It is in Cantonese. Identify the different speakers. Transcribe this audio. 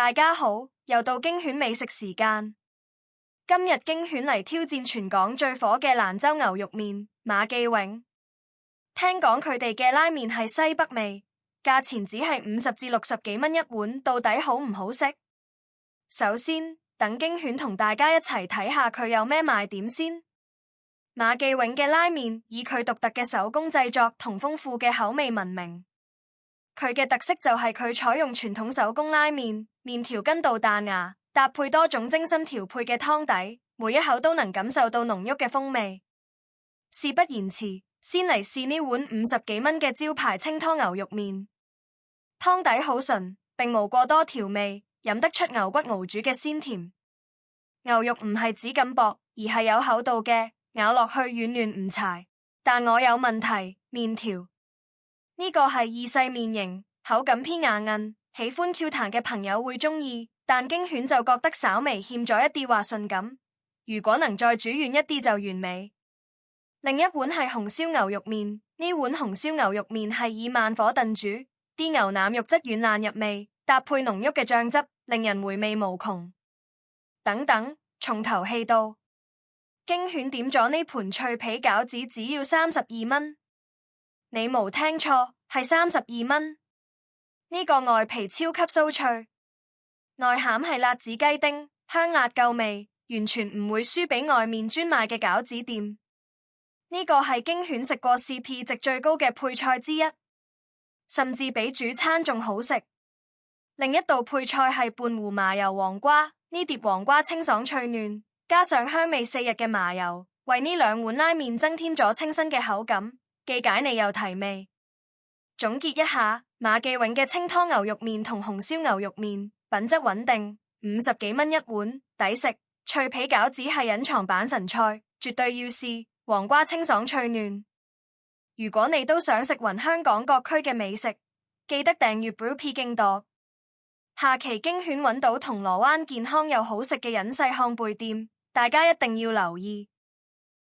Speaker 1: 大家好，又到驚犬美食時間。今日驚犬嚟挑戰全港最火嘅蘭州牛肉麵馬記永。聽講佢哋嘅拉麵係西北味，價錢只係50至60幾蚊一碗，到底好唔好食？首先，等驚犬同大家一齊睇下佢有咩賣點先。馬記永嘅拉麵以佢獨特嘅手工製作同豐富嘅口味聞名。佢嘅特色就係佢採用傳統手工拉麵，麵條筋道彈牙，搭配多種精心調配嘅湯底，每一口都能感受到濃郁嘅風味。事不宜遲，先嚟試呢碗50幾蚊嘅招牌清湯牛肉麵。湯底好純，並無過多調味，飲得出牛骨熬煮嘅鮮甜。牛肉唔係質感薄，而係有厚度嘅，咬落去軟嫩唔柴。但我有問題，麵條。呢個係意式麵型，口感偏硬韌，喜歡 Q 彈嘅朋友會中意，但驚犬就覺得稍微欠咗一啲滑順感。如果能再煮軟一啲就完美。另一碗係紅燒牛肉麵，呢碗紅燒牛肉麵係以慢火燉煮，啲牛腩肉質軟爛入味，搭配濃郁嘅醬汁，令人回味無窮。等等，重頭戲到，驚犬點咗呢盤脆皮餃子只要32蚊。你冇聽錯，係32蚊。呢個外皮超級酥脆，內餡係辣子雞丁，香辣夠味，完全唔會輸俾外面專賣嘅餃子店。呢個係驚犬食過 CP 值最高嘅配菜之一，甚至比主餐仲好食。另一道配菜係半壺麻油黃瓜，呢碟黃瓜清爽脆嫩，加上香味四溢嘅麻油，為呢兩碗拉麵增添咗清新嘅口感。既解膩又提味。總結一下，馬記永嘅清湯牛肉麵同紅燒牛肉麵品質穩定，50幾蚊一碗，抵食。脆皮餃子係隱藏版神菜，絕對要試。黃瓜清爽脆嫩。如果你都想食勻香港各區嘅美食，記得訂閱 Brewpie 勁度。下期驚犬揾到銅鑼灣健康又好食嘅隱世烘焙店，大家一定要留意。